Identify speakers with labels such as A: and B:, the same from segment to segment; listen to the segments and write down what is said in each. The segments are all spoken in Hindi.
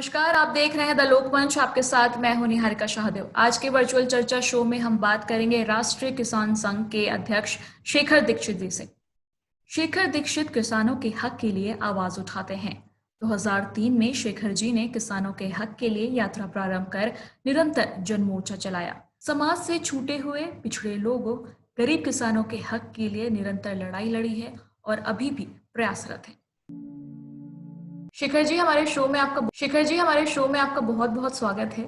A: नमस्कार, आप देख रहे हैं द लोकमंच। आपके साथ मैं हूं निहारिका शाहदेव। आज के वर्चुअल चर्चा शो में हम बात करेंगे राष्ट्रीय किसान संघ के अध्यक्ष शेखर दीक्षित जी से। शेखर दीक्षित किसानों के हक के लिए आवाज उठाते हैं। 2003 में शेखर जी ने किसानों के हक के लिए यात्रा प्रारंभ कर निरंतर जनमोर्चा चलाया। समाज से छूटे हुए पिछड़े लोगों, गरीब किसानों के हक के लिए निरंतर लड़ाई लड़ी है और अभी भी प्रयासरत है। शेखर जी हमारे शो में आपका बहुत बहुत स्वागत है।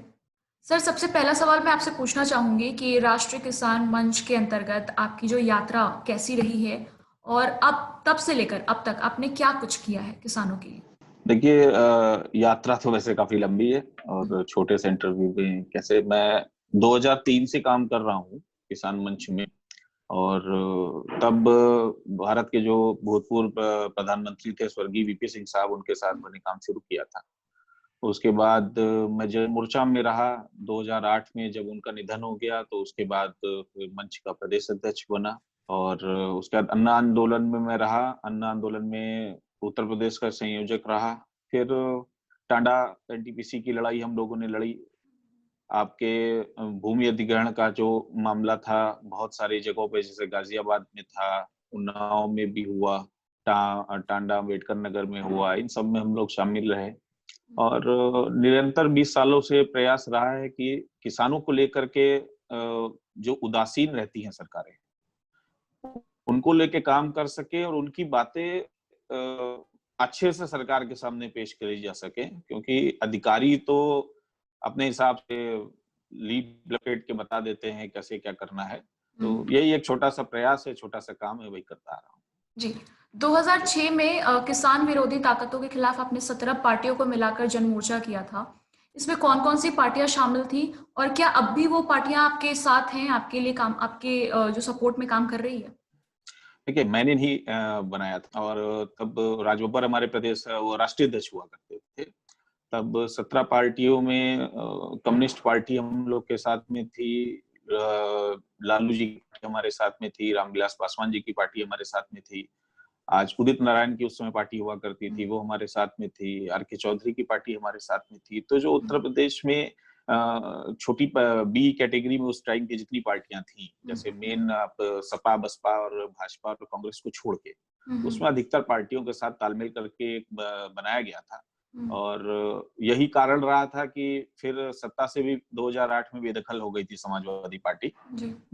A: सर, सबसे पहला सवाल मैं आपसे पूछना चाहूंगी कि राष्ट्रीय किसान मंच के अंतर्गत आपकी जो यात्रा कैसी रही है और अब तब से लेकर अब तक आपने क्या कुछ किया है किसानों के लिए।
B: देखिए, यात्रा तो वैसे काफी लंबी है और छोटे से इंटरव्यू में कैसे मैं 2003 से काम कर रहा हूँ किसान मंच में। और तब भारत के जो भूतपूर्व प्रधानमंत्री थे स्वर्गीय वीपी सिंह साहब, उनके साथ मैंने काम शुरू किया था। उसके बाद मैं जन मोर्चा में रहा। 2008 में जब उनका निधन हो गया तो उसके बाद फिर मंच का प्रदेश अध्यक्ष बना। और उसके बाद अन्ना आंदोलन में मैं रहा। अन्ना आंदोलन में उत्तर प्रदेश का संयोजक रहा। फिर टांडा एनटीपीसी की लड़ाई हम लोगों ने लड़ी। आपके भूमि अधिग्रहण का जो मामला था, बहुत सारी जगहों पे, जैसे गाजियाबाद में था, उन्नाव में भी हुआ, टांडा अम्बेडकर नगर में हुआ, इन सब में हम लोग शामिल रहे। और निरंतर 20 सालों से प्रयास रहा है कि किसानों को लेकर के जो उदासीन रहती हैं सरकारें, उनको लेके काम कर सके और उनकी बातें अच्छे से सरकार के सामने पेश करी जा सके। क्योंकि अधिकारी तो अपने हिसाब से लीड लपेट के बता देते हैं कैसे क्या करना है। तो यही एक छोटा सा प्रयास है, छोटा सा काम है, वही करता आ रहा हूँ
A: जी, 2006 में किसान विरोधी ताकतों के खिलाफ आपने 17 पार्टियों को मिलाकर जन मोर्चा किया था। इसमें कौन कौन सी पार्टियां शामिल थी और क्या अब भी वो पार्टियां आपके साथ हैं, आपके लिए काम, आपके जो सपोर्ट में काम कर रही है।
B: देखिए, मैंने नहीं बनाया था। और तब राजबब्बर हमारे प्रदेश वो राष्ट्रीय अध्यक्ष हुआ करते थे। तब 17 पार्टियों में कम्युनिस्ट पार्टी हम लोग के साथ में थी, लालू जी की हमारे साथ में थी, रामविलास पासवान जी की पार्टी हमारे साथ में थी। आज उदित नारायण की उस समय पार्टी हुआ करती थी, वो हमारे साथ में थी। आर के चौधरी की पार्टी हमारे साथ में थी। तो जो उत्तर प्रदेश में छोटी बी कैटेगरी में उस टाइम की जितनी पार्टियां थी, जैसे मेन आप सपा, बसपा और भाजपा और कांग्रेस को छोड़ के, उसमें अधिकतर पार्टियों के साथ तालमेल करके एक बनाया गया था। और यही कारण रहा था कि फिर सत्ता से भी 2008 में बेदखल हो गई थी समाजवादी पार्टी।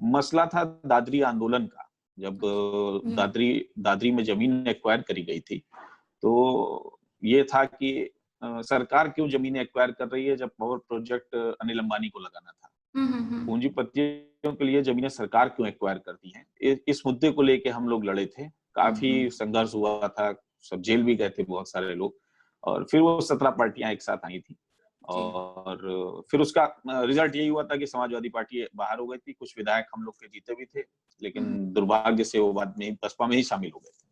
B: मसला था दादरी आंदोलन का। जब दादरी में जमीन एक्वायर करी गई थी, तो ये था कि सरकार क्यों जमीन एक्वायर कर रही है जब पावर प्रोजेक्ट अनिल अंबानी को लगाना था। पूंजीपतियों के लिए जमीनें सरकार क्यों एक्वायर करती हैं, इस मुद्दे को लेके हम लोग लड़े थे। काफी संघर्ष हुआ था, सब जेल भी गए थे बहुत सारे लोग। और फिर वो 17 पार्टियां एक साथ आई थी। और फिर उसका रिजल्ट यही हुआ था कि समाजवादी पार्टी बाहर हो गई थी। कुछ विधायक हम लोग के जीते भी थे, लेकिन दुर्भाग्य से वो बाद में बसपा में ही शामिल हो गए थे।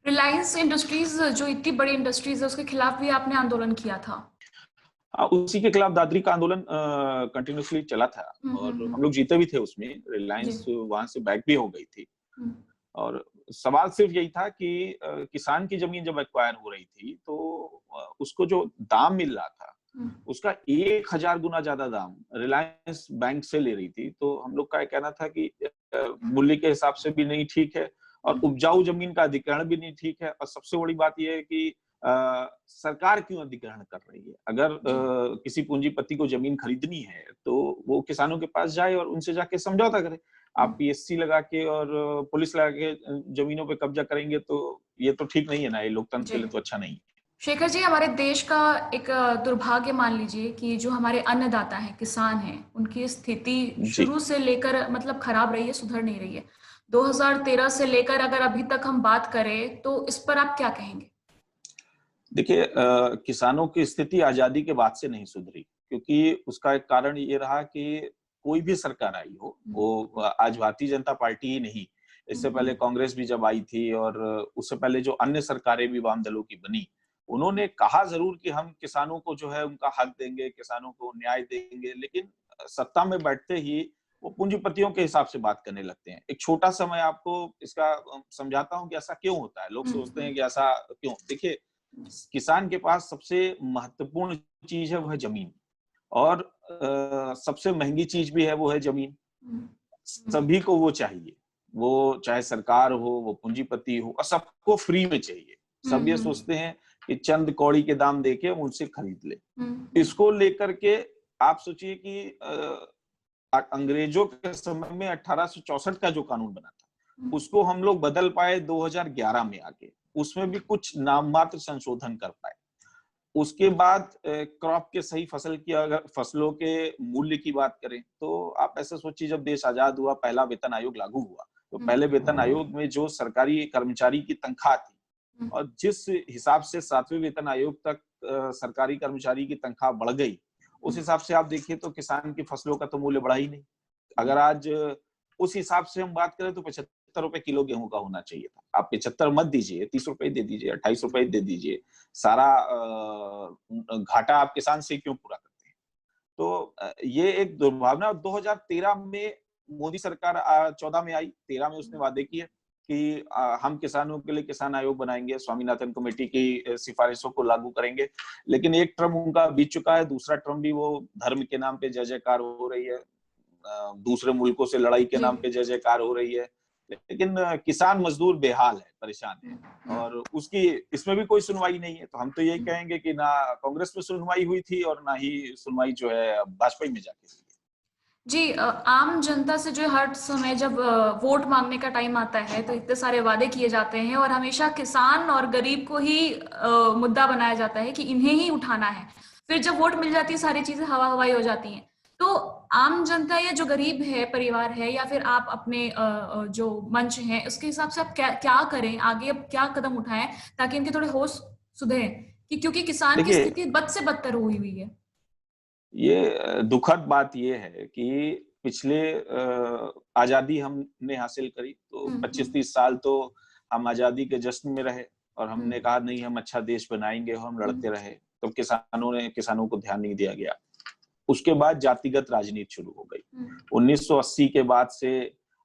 A: रिलायंस इंडस्ट्रीज, जो इतनी बड़ी इंडस्ट्रीज है, उसके खिलाफ भी आपने आंदोलन किया था।
B: उसी के खिलाफ दादरी का आंदोलन कंटिन्यूसली चला था और हम लोग जीते भी थे उसमें। रिलायंस वहां से बैक भी हो गई थी। और सवाल सिर्फ यही था कि किसान की जमीन जब एक्वायर हो रही थी तो उसको जो दाम मिल रहा था, उसका 1000 गुना ज्यादा दाम रिलायंस बैंक से ले रही थी। तो हम लोग का कहना था कि मूल्य के हिसाब से भी नहीं ठीक है और उपजाऊ जमीन का अधिग्रहण भी नहीं ठीक है। और सबसे बड़ी बात यह है कि सरकार क्यों अधिग्रहण कर रही है। अगर किसी पूंजीपति को जमीन खरीदनी है तो वो किसानों के पास जाए और उनसे जाके समझौता करे। आप पीएससी लगा के और पुलिस लगा के जमीनों पे कब्जा करेंगे तो ये तो ठीक नहीं है ना, ये लोकतंत्र के लिए तो अच्छा नहीं है।
A: शेखर जी, हमारे देश का एक दुर्भाग्य मान लीजिए कि जो हमारे अन्नदाता हैं, किसान हैं, उनकी स्थिति शुरू से लेकर मतलब खराब रही है, सुधर नहीं रही है। 2013 से लेकर अगर अभी तक हम बात करें तो इस पर आप क्या कहेंगे।
B: देखिए, किसानों की स्थिति आजादी के बाद से नहीं सुधरी, क्योंकि उसका एक कारण ये रहा कि कोई भी सरकार आई हो, वो आज भारतीय जनता पार्टी ही नहीं, इससे पहले कांग्रेस भी जब आई थी और उससे पहले जो अन्य सरकारें भी वाम दलों की बनी, उन्होंने कहा जरूर कि हम किसानों को जो है उनका हक देंगे, किसानों को न्याय देंगे, लेकिन सत्ता में बैठते ही वो पूंजीपतियों के हिसाब से बात करने लगते हैं। एक छोटा सा मैं आपको इसका समझाता हूँ कि ऐसा क्यों होता है। लोग सोचते हैं कि ऐसा क्यों। देखिए, किसान के पास सबसे महत्वपूर्ण चीज है वह जमीन, और सबसे महंगी चीज भी है वो है जमीन। सभी को वो चाहिए, वो चाहे सरकार हो, वो पूंजीपति हो, और सबको फ्री में चाहिए। सब ये सोचते हैं कि चंद कौड़ी के दाम देके उनसे खरीद ले। इसको लेकर के आप सोचिए कि अंग्रेजों के समय में 1864 का जो कानून बना था, उसको हम लोग बदल पाए 2011 में आके, उसमें भी कुछ नाम मात्र संशोधन कर पाए। उसके बाद क्रॉप के सही फसल की, अगर फसलों के मूल्य की बात करें तो आप ऐसा सोचिए, जब देश आजाद हुआ, पहला वेतन आयोग लागू हुआ, तो पहले वेतन आयोग में जो सरकारी कर्मचारी की तनख्वाह थी, और जिस हिसाब से 7वें वेतन आयोग तक सरकारी कर्मचारी की तनख्वाह बढ़ गई, उस हिसाब से आप देखिए तो किसान की फसलों का तो मूल्य बढ़ा ही नहीं। अगर आज उस हिसाब से हम बात करें तो 75 रुपए किलो गेहूं का होना चाहिए था। आप 75 मत दीजिए, 30 रुपए दे दीजिए, 28 रुपए दे दीजिए, सारा घाटा आप किसान से क्यों पूरा करते हैं? तो ये एक दुर्भावना। 2013 में मोदी सरकार 14 में आई, 13 में उसने वादे किए कि हम किसानों के लिए किसान आयोग बनाएंगे, स्वामीनाथन कमेटी की सिफारिशों को लागू करेंगे। लेकिन एक टर्म उनका बीत चुका है, दूसरा टर्म भी वो धर्म के नाम पे जय जयकार हो रही है, दूसरे मुल्कों से लड़ाई के नाम पे जय जयकार हो रही है। लेकिन किसान मजदूर बेहाल है, परेशान है, और उसकी इसमें भी कोई सुनवाई नहीं है। तो हम तो यही कहेंगे कि ना कांग्रेस में सुनवाई हुई थी, और ना ही सुनवाई जो है वाजपेयी में जाके हुई है।
A: जी, आम जनता से जो हर समय जब वोट मांगने का टाइम आता है तो इतने सारे वादे किए जाते हैं और हमेशा किसान और गरीब को ही मुद्दा बनाया जाता है कि इन्हें ही उठाना है। फिर जब वोट मिल जाती है सारी चीजें हवा हवाई हो जाती हैं। तो आम जनता या जो गरीब है, परिवार है, या फिर आप अपने जो मंच हैं उसके हिसाब से आप क्या क्या करें आगे, अब क्या कदम उठाएं ताकि इनके थोड़े होश सुधरे, कि क्योंकि किसान की
B: देखिए,
A: स्थिति बद से बदतर हुई हुई है।
B: ये दुखद बात ये है कि पिछले आजादी हमने हासिल करी तो
A: हम्म,
B: 25-30 साल तो हम आजादी के जश्न में रहे, और हमने
A: हम्म,
B: कहा नहीं हम अच्छा देश बनाएंगे, और हम लड़ते रहे। तो किसानों को ध्यान नहीं दिया गया। उसके बाद जातिगत राजनीति शुरू हो गई।
A: हम्म,
B: 1980 के बाद से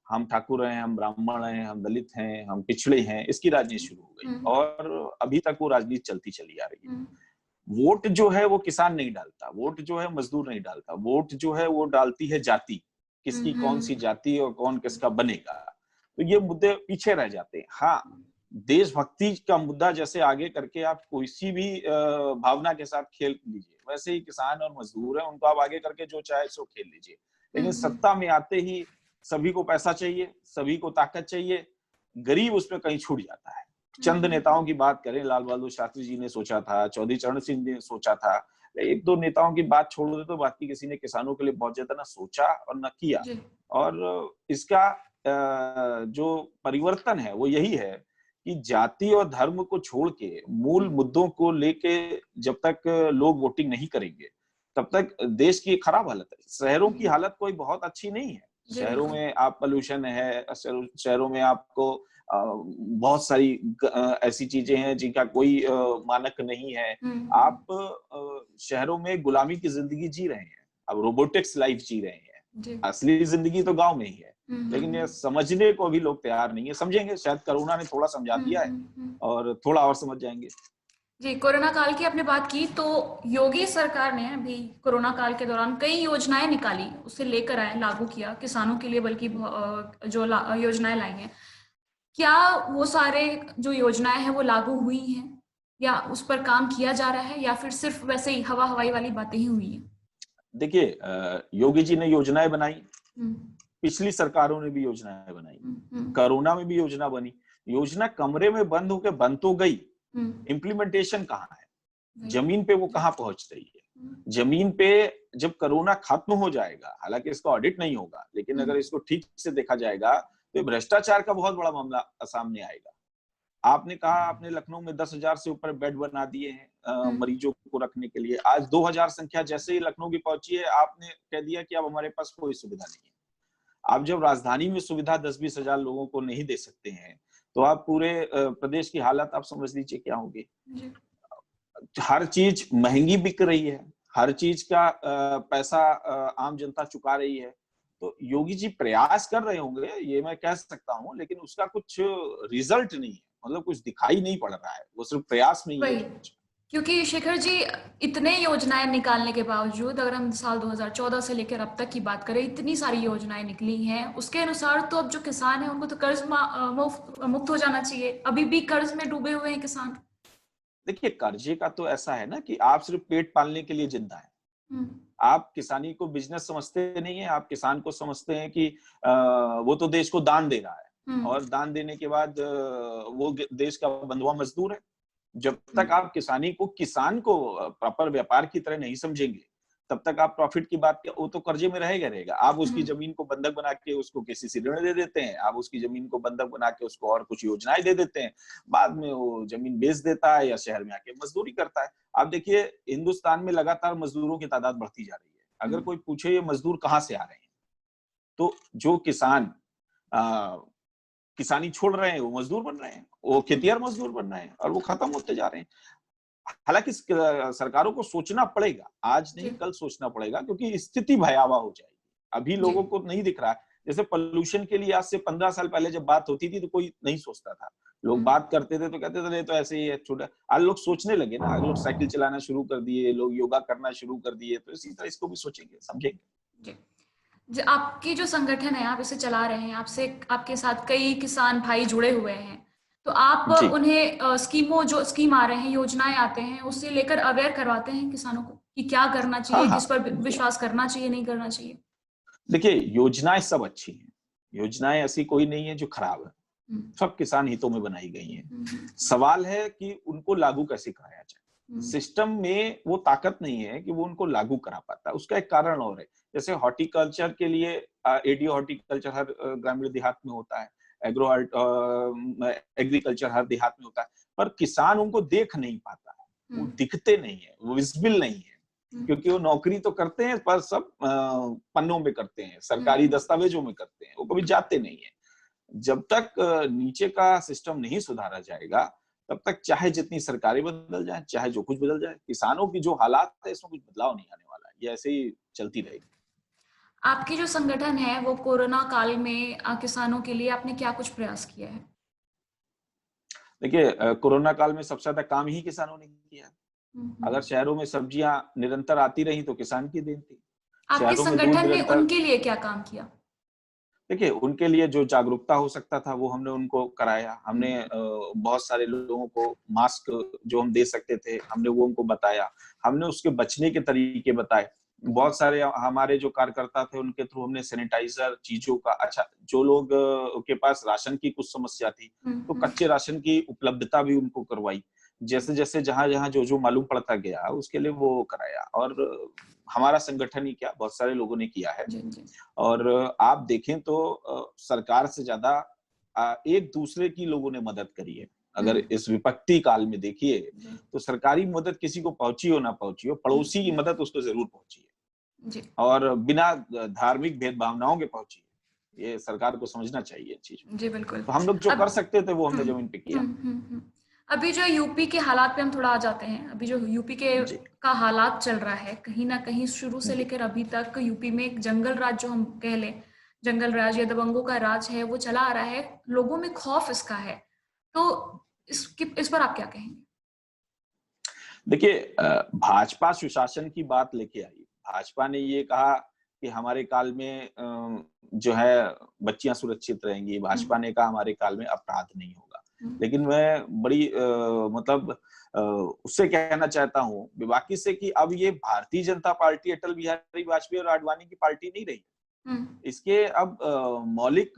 B: हम ठाकुर हैं, हम ब्राह्मण हैं, हम दलित हैं, हम पिछड़े हैं, इसकी राजनीति शुरू हो गई,
A: हम्म,
B: और अभी तक वो राजनीति चलती चली आ रही है।
A: हम्म,
B: वोट जो है वो किसान नहीं डालता, वोट जो है मजदूर नहीं डालता, वोट जो है वो डालती है जाति, किसकी कौन सी जाति और कौन किसका बनेगा। तो ये मुद्दे पीछे रह जाते हैं। हाँ, देशभक्ति का मुद्दा जैसे आगे करके आप कोई सी भी भावना के साथ खेल लीजिए, वैसे ही किसान और मजदूर है, उनको आप आगे करके जो चाहे सो खेल लीजिए। लेकिन सत्ता में आते ही सभी को पैसा चाहिए, सभी को ताकत चाहिए, गरीब उसमें कहीं छूट जाता है। चंद नेताओं की बात करें, लाल बहादुर शास्त्री जी ने सोचा था, चौधरी चरण सिंह ने सोचा था, एक दो नेताओं की बात छोड़ दे तो बाकी किसी ने किसानों के लिए बहुत ज्यादा ना सोचा और ना किया।
A: जी,
B: और इसका जो परिवर्तन है वो यही है कि जाति और धर्म को छोड़ के मूल मुद्दों को लेके जब तक लोग वोटिंग नहीं करेंगे, तब तक देश की खराब हालत है। शहरों की हालत कोई बहुत अच्छी नहीं है।
A: जी,
B: शहरों
A: बिल्कुल।
B: में आप पोल्यूशन है, शहरों में आपको बहुत सारी ऐसी चीजें हैं जिनका कोई मानक नहीं है।
A: हुँ,
B: आप शहरों में गुलामी की जिंदगी जी रहे हैं, अब रोबोटिक्स लाइफ जी रहे हैं।
A: जी।
B: असली जिंदगी तो गांव में ही है,
A: हुँ, हुँ,
B: लेकिन ये
A: हुँ।
B: समझने को भी लोग तैयार नहीं है। समझेंगे, शायद कोरोना ने थोड़ा समझा
A: हुँ,
B: दिया है,
A: हुँ, हुँ।
B: और थोड़ा और समझ जाएंगे।
A: जी, कोरोना काल की आपने बात की, तो योगी सरकार ने अभी कोरोना काल के दौरान कई योजनाएँ निकाली, उसे लेकर आए, लागू किया किसानों के लिए, बल्कि जो योजनाएँ लाई हैं। क्या वो सारे जो योजनाएँ हैं वो लागू हुई हैं? या उस पर काम किया जा रहा है, या फिर सिर्फ़ वैसे ही हवा-हवाई वाली बातें ही हुई हैं?
B: देखिए, योगी जी ने योजनाएं बनाई,
A: हुँ,
B: पिछली सरकारों ने भी योजनाएं बनाई,
A: हुँ, हुँ,
B: कोरोना में भी योजना बनी। योजना कमरे में बंद होकर बन तो गई,
A: हुँ,
B: इम्प्लीमेंटेशन कहाँ है?
A: वही।
B: जमीन पे वो
A: जी।
B: कहाँ पहुंच रही है?
A: हुँ,
B: जमीन पे जब कोरोना खत्म हो जाएगा, हालांकि इसका ऑडिट नहीं होगा, लेकिन
A: हुँ,
B: अगर इसको ठीक से देखा जाएगा तो ये भ्रष्टाचार का बहुत बड़ा मामला सामने आएगा। आपने कहा आपने लखनऊ में 10,000 से ऊपर बेड बना दिए हैं
A: हुँ,
B: मरीजों को रखने के लिए। आज 2,000 संख्या जैसे ही लखनऊ की पहुंची है, आपने कह दिया कि अब हमारे पास कोई सुविधा नहीं है। आप जब राजधानी में सुविधा 10-20 हजार लोगों को नहीं दे सकते हैं, तो आप पूरे प्रदेश की हालत आप समझ लीजिए क्या होगी।
A: जी।
B: हर चीज महंगी बिक रही है, हर चीज का पैसा आम जनता चुका रही है। तो योगी जी प्रयास कर रहे होंगे, ये मैं कह सकता हूं, लेकिन उसका कुछ रिजल्ट नहीं है। मतलब कुछ दिखाई नहीं पड़ रहा है, वो सिर्फ प्रयास में ही है।
A: क्योंकि शेखर जी, इतने योजनाएं निकालने के बावजूद अगर हम साल 2014 से लेकर अब तक की बात करें, इतनी सारी योजनाएं निकली हैं, उसके अनुसार तो अब जो किसान है उनको तो कर्ज मुक्त हो जाना चाहिए। अभी भी कर्ज में डूबे हुए हैं किसान।
B: देखिए, कर्जे का तो ऐसा है ना कि आप सिर्फ पेट पालने के लिए जिंदा है। आप किसानी को बिजनेस समझते नहीं है, आप किसान को समझते हैं कि वो तो देश को दान दे रहा है और दान देने के बाद वो देश का बंधुआ मजदूर है। जब तक आप किसान को प्रॉपर व्यापार की तरह नहीं समझेंगे, तब तक आप प्रॉफिट की बात, वो तो कर्जे में रहेगा। आप उसकी जमीन को बंधक बना के उसको केसीसी ऋण दे देते हैं, आप उसकी जमीन को बंधक बना के उसको और कुछ योजनाएं दे देते हैं, बाद में वो जमीन बेच देता है या शहर में आके मजदूरी करता है। आप देखिए, हिंदुस्तान में लगातार मजदूरों की तादाद बढ़ती जा रही है। अगर कोई पूछे ये मजदूर कहाँ से आ रहे हैं, तो जो किसान किसानी छोड़ रहे हैं वो मजदूर बन रहे हैं, वो खेतिहर मजदूर बन रहे हैं और वो खत्म होते जा रहे हैं। हालांकि सरकारों को सोचना पड़ेगा, आज नहीं कल सोचना पड़ेगा, क्योंकि स्थिति भयावह हो जाएगी। अभी लोगों को नहीं दिख रहा है। जैसे पोल्यूशन के लिए आज से 15 साल पहले जब बात होती थी तो कोई नहीं सोचता था, लोग बात करते थे तो कहते थे तो ऐसे ही है छोटा। आज लोग सोचने लगे ना, लोग साइकिल चलाना शुरू कर दिए, लोग योगा करना शुरू कर दिए, तो इसी तरह इसको भी सोचेंगे, समझेंगे।
A: आपकी जो संगठन है, आप इसे चला रहे हैं, आपसे आपके साथ कई किसान भाई जुड़े हुए हैं, तो आप उन्हें जो स्कीम आ रहे हैं, योजनाएं आते हैं, उससे लेकर अवेयर करवाते हैं किसानों को कि क्या करना चाहिए, किस पर विश्वास करना चाहिए, नहीं करना चाहिए।
B: देखिए, योजनाएं सब अच्छी हैं, योजनाएं ऐसी कोई नहीं है जो खराब है, सब किसान हितों में बनाई गई हैं। सवाल है कि उनको लागू कैसे कराया जाए। सिस्टम में वो ताकत नहीं है कि वो उनको लागू करा पाता। उसका एक कारण और है, जैसे हॉर्टिकल्चर के लिए एडीओ हॉर्टिकल्चर हर ग्रामीण देहात में होता है, एग्रीकल्चर हर देहात में होता है, पर किसान उनको देख नहीं पाता है, वो दिखते नहीं है, वो विजिबल नहीं है, क्योंकि वो नौकरी तो करते हैं पर सब पन्नों में करते हैं, सरकारी दस्तावेजों में करते हैं, वो कभी जाते नहीं है। जब तक नीचे का सिस्टम नहीं सुधारा जाएगा, तब तक चाहे जितनी सरकारें बदल जाए, चाहे जो कुछ बदल जाए, किसानों की जो हालात है इसमें कुछ बदलाव नहीं आने वाला है, ये ऐसे ही चलती रहेगी।
A: आपकी जो संगठन है वो कोरोना काल में किसानों के लिए आपने क्या कुछ प्रयास किया है?
B: देखिए, कोरोना काल में सबसे ज्यादा काम ही किसानों ने किया। अगर शहरों में सब्जियां निरंतर आती रही तो किसान की देन थी।
A: आपके संगठन ने उनके लिए क्या काम किया?
B: देखिए, उनके लिए जो जागरूकता हो सकता था वो हमने उनको कराया। हमने बहुत सारे लोगों को मास्क जो हम दे सकते थे हमने वो उनको बताया, हमने उसके बचने के तरीके बताए। बहुत सारे हमारे जो कार्यकर्ता थे उनके थ्रू हमने सैनिटाइजर चीजों का, अच्छा जो लोग के पास राशन की कुछ समस्या थी तो कच्चे राशन की उपलब्धता भी उनको करवाई। जैसे जैसे जहां जहां जो जो मालूम पड़ता गया उसके लिए वो कराया। और हमारा संगठन ही क्या, बहुत सारे लोगों ने किया है। और आप देखें तो सरकार से ज्यादा एक दूसरे की लोगों ने मदद करी है। अगर इस विपत्ति काल में देखिए तो सरकारी मदद किसी को पहुंची हो ना पहुंची हो, पड़ोसी की मदद उसको जरूर पहुंची है और बिना धार्मिक भेदभावनाओं के पहुंची है। ये सरकार को समझना चाहिए चीज।
A: जी बिल्कुल।
B: तो हम लोग जो कर सकते थे वो हमने जमीन पे किया।
A: अभी जो यूपी के हालात पे हम थोड़ा आ जाते हैं। अभी जो यूपी के का हालात चल रहा है, कहीं ना कहीं शुरू से लेकर अभी तक यूपी में एक जंगल राज, जो हम कह लें जंगल राज या दबंगों का राज है, वो चला आ रहा है। लोगों में खौफ इसका है, तो इस पर आप क्या कहेंगे?
B: देखिए, भाजपा सुशासन की बात लेके आई। भाजपा ने ये कहा कि हमारे काल में जो है बच्चियां सुरक्षित रहेंगी। भाजपा ने कहा हमारे काल में अपराध नहीं होगा। लेकिन मैं बड़ी मतलब उससे कहना चाहता हूँ बाकी से कि अब ये भारतीय जनता पार्टी अटल बिहारी वाजपेयी और आडवाणी की पार्टी नहीं रही। इसके अब मौलिक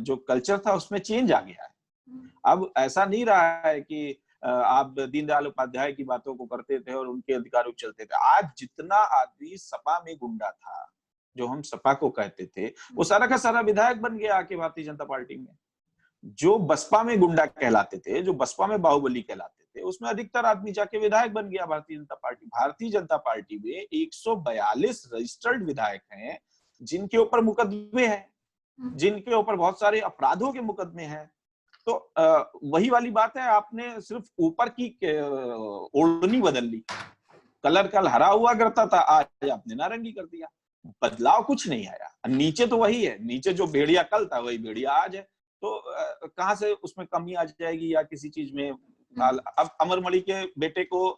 B: जो कल्चर था उसमें चेंज आ गया है। अब ऐसा नहीं रहा है कि आप दीनदयाल उपाध्याय की बातों को करते थे और उनके अधिकारों को चलते थे। आज जितना आदमी सपा में गुंडा था, जो हम सपा को कहते थे, वो सारा का सारा विधायक बन गया आके भारतीय जनता पार्टी में। जो बसपा में गुंडा कहलाते थे, जो बसपा में बाहुबली कहलाते थे, उसमें अधिकतर आदमी जाके विधायक बन गया भारतीय जनता पार्टी। भारतीय जनता पार्टी में 142 रजिस्टर्ड विधायक हैं जिनके ऊपर मुकदमे हैं, जिनके ऊपर बहुत सारे अपराधों के मुकदमे हैं। तो वही वाली बात है, आपने सिर्फ ऊपर की ओढ़नी बदल ली। कलर कल हरा हुआ करता था, आज आपने नारंगी कर दिया। बदलाव कुछ नहीं आया, नीचे तो वही है, नीचे जो भेड़िया कल था वही भेड़िया आज है। तो कहाँ से उसमें कमी आ जाएगी या किसी चीज में। अब अमरमणि के बेटे को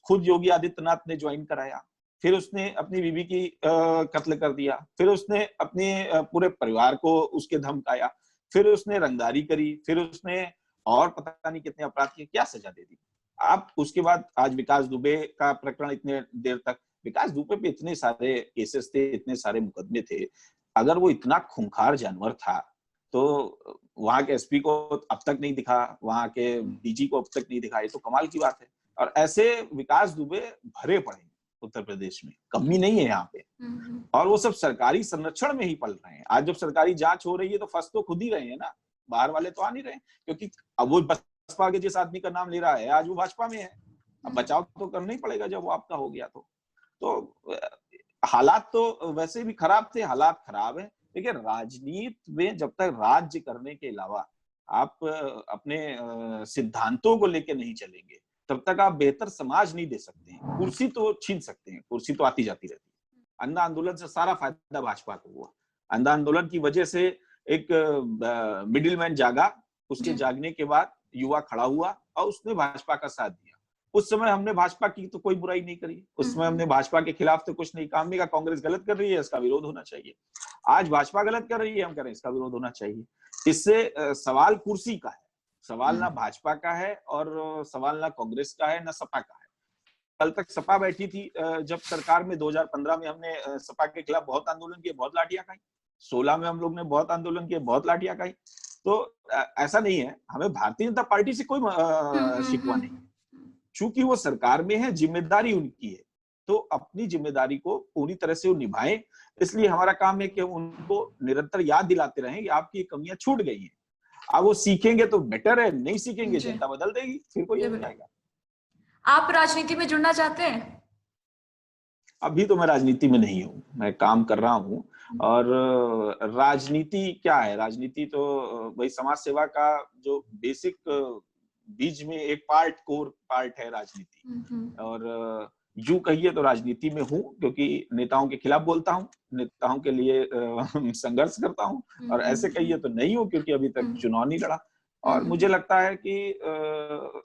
B: खुद योगी आदित्यनाथ ने ज्वाइन कराया, फिर उसने अपनी बीवी की कत्ल कर दिया, फिर उसने अपने पूरे परिवार को उसके धमकाया, फिर उसने रंगदारी करी, फिर उसने और पता नहीं कितने अपराध किए, क्या सजा दे दी। आप उसके बाद आज विकास दुबे का प्रकरण, इतने देर तक विकास दुबे पे इतने सारे केसेस थे, इतने सारे मुकदमे थे, अगर वो इतना खूंखार जानवर था तो वहां के एसपी को अब तक नहीं दिखा, वहां के डीजी को अब तक नहीं दिखा, ये तो कमाल की बात है। और ऐसे विकास दुबे भरे पड़े उत्तर प्रदेश में, कमी नहीं है यहाँ पे, और वो सब सरकारी संरक्षण में ही पल रहे हैं। आज जब सरकारी जांच हो रही है तो फंस तो खुद ही रहे हैं ना, बाहर वाले तो आ नहीं रहे, क्योंकि अब वो बसपा के जिस आदमी का नाम ले रहा है आज वो भाजपा में है, अब बचाव तो करना ही पड़ेगा जब वो आपका हो गया तो हालात तो वैसे भी खराब थे, हालात खराब है। देखिए राजनीति में जब तक राज्य करने के अलावा आप अपने सिद्धांतों को लेकर नहीं चलेंगे तब तक आप बेहतर समाज नहीं दे सकते हैं। कुर्सी तो छीन सकते हैं, कुर्सी तो आती जाती रहती है। अन्ना आंदोलन से सारा फायदा भाजपा को हुआ। अन्ना आंदोलन की वजह से एक मिडिल मैन जागा, उसके जागने के बाद युवा खड़ा हुआ और उसने भाजपा का साथ दिया। उस समय हमने भाजपा की तो कोई बुराई नहीं करी, उस समय हमने भाजपा के खिलाफ तो कुछ नहीं कहा, हमने कहा कांग्रेस गलत कर रही है, इसका विरोध होना चाहिए। आज भाजपा गलत कर रही है, हम कह रहे हैं इसका विरोध होना चाहिए। इससे सवाल कुर्सी का है, सवाल ना भाजपा का है और सवाल ना कांग्रेस का है ना सपा का है। कल तक सपा बैठी थी, जब सरकार में 2015 में हमने सपा के खिलाफ बहुत आंदोलन किए, बहुत लाठियां खाई। 16 में हम लोग ने बहुत आंदोलन किए, बहुत लाठियां खाई। तो ऐसा नहीं है, हमें भारतीय जनता पार्टी से कोई शिकवा नहीं है, चूंकि वो सरकार में है, जिम्मेदारी उनकी है, तो अपनी जिम्मेदारी को पूरी तरह से वो निभाएं। इसलिए हमारा काम है कि उनको निरंतर याद दिलाते रहें कि आपकी कमियां छूट गई हैं। अब वो सीखेंगे तो बेटर है, नहीं सीखेंगे जनता बदल देगी, फिर कोई आएगा।
A: आप राजनीति में जुड़ना चाहते हैं?
B: अभी तो मैं राजनीति में नहीं हूँ, मैं काम कर रहा हूँ। और राजनीति क्या है, राजनीति तो वही समाज सेवा का जो बेसिक बीज में एक कोर पार्ट है राजनीति। और यूं कहिए तो राजनीति में हूँ क्योंकि नेताओं के खिलाफ बोलता हूँ, नेताओं के लिए संघर्ष करता हूँ, और ऐसे कहिए तो नहीं हूँ क्योंकि अभी तक चुनाव नहीं लड़ा। और मुझे लगता है कि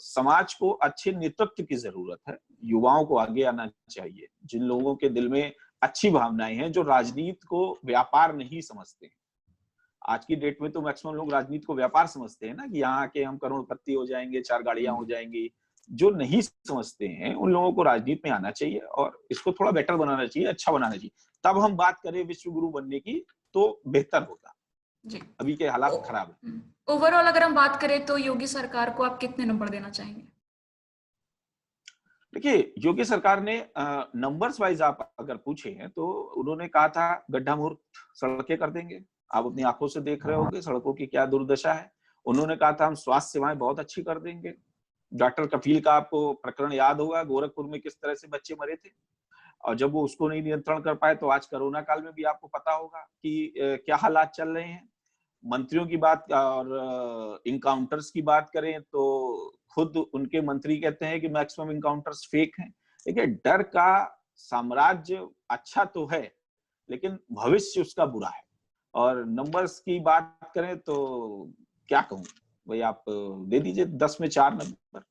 B: समाज को अच्छे नेतृत्व की जरूरत है, युवाओं को आगे आना चाहिए, जिन लोगों के दिल में अच्छी भावनाएं हैं, जो राजनीति को व्यापार नहीं समझते। आज की डेट में तो मैक्सिमम लोग राजनीति को व्यापार समझते हैं ना, कि यहाँ के हम करोड़पति हो जाएंगे, 4 गाड़ियां हो जाएंगी। जो नहीं समझते हैं उन लोगों को राजनीति में आना चाहिए और इसको थोड़ा बेटर बनाना चाहिए, अच्छा बनाना चाहिए, तब हम बात करें विश्व गुरु बनने की तो बेहतर होगा। जी, अभी के हालात खराब है।
A: ओवरऑल अगर हम बात करें तो योगी सरकार को आप कितने नंबर देना चाहेंगे?
B: देखिए योगी सरकार ने नंबर्स वाइज आप अगर पूछे तो उन्होंने कहा था गड्ढा मुक्त सड़कें कर देंगे, आप अपनी आंखों से देख रहे होंगे सड़कों की क्या दुर्दशा है। उन्होंने कहा था हम स्वास्थ्य सेवाएं बहुत अच्छी कर देंगे। डॉक्टर कफील का आपको प्रकरण याद होगा, गोरखपुर में किस तरह से बच्चे मरे थे, और जब वो उसको नहीं नियंत्रण कर पाए तो आज कोरोना काल में भी आपको पता होगा कि क्या हालात चल रहे हैं। मंत्रियों की बात और इनकाउंटर्स की बात करें तो खुद उनके मंत्री कहते हैं कि मैक्सिमम इनकाउंटर्स फेक हैं। देखिए डर का साम्राज्य अच्छा तो है लेकिन भविष्य उसका बुरा है। और नंबर्स की बात करें तो क्या कहूं भाई, आप दे दीजिए 10 में 4 नंबर।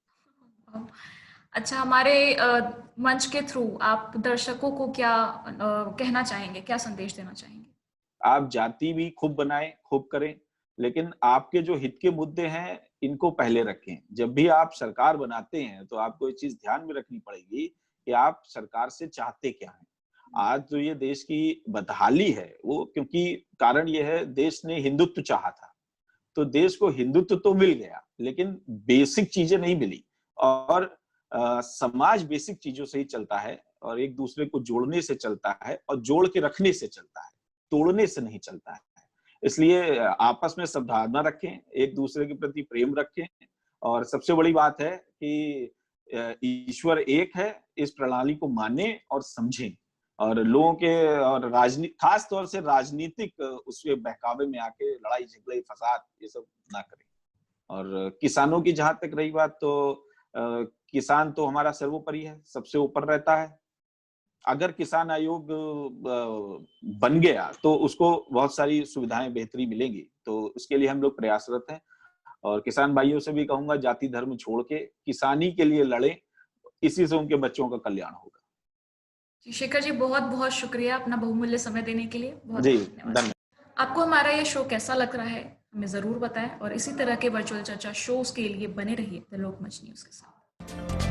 A: अच्छा, हमारे मंच के थ्रू आप दर्शकों को क्या कहना चाहेंगे, क्या संदेश देना चाहेंगे?
B: आप जाति भी खूब बनाएं, खूब करें, लेकिन आपके जो हित के मुद्दे हैं इनको पहले रखें। जब भी आप सरकार बनाते हैं तो आपको ये चीज ध्यान में रखनी पड़ेगी कि आप सरकार से चाहते क्या हैं। आज जो ये देश की बदहाली है वो क्योंकि कारण ये है, देश ने हिंदुत्व चाहा था तो देश को हिंदुत्व तो मिल गया लेकिन बेसिक चीजें नहीं मिली। और समाज बेसिक चीजों से ही चलता है और एक दूसरे को जोड़ने से चलता है और जोड़ के रखने से चलता है, तोड़ने से नहीं चलता है। इसलिए आपस में सद्भावना रखें, एक दूसरे के प्रति प्रेम रखें, और सबसे बड़ी बात है कि ईश्वर एक है, इस प्रणाली को माने और समझें, और लोगों के और राजनीति खास तौर से राजनीतिक उसके बहकावे में आके लड़ाई झगड़े फसाद ये सब ना करें। और किसानों की जहां तक रही बात तो किसान तो हमारा सर्वोपरि है, सबसे ऊपर रहता है। अगर किसान आयोग बन गया तो उसको बहुत सारी सुविधाएं बेहतरी मिलेंगी। तो उसके लिए हम लोग प्रयासरत हैं और किसान भाइयों से भी कहूंगा जाति धर्म छोड़ के किसानी के लिए लड़े, इसी से उनके बच्चों का कल्याण होगा।
A: जी शेखर जी, बहुत बहुत शुक्रिया अपना बहुमूल्य समय देने के लिए। बहुत
B: जी
A: बहुत धन्यवाद।
B: धन्यवाद।
A: आपको हमारा ये शो कैसा लग रहा है हमें ज़रूर बताएं और इसी तरह के वर्चुअल चर्चा शोज के लिए बने रहिए द लोकमंच न्यूज़ के साथ।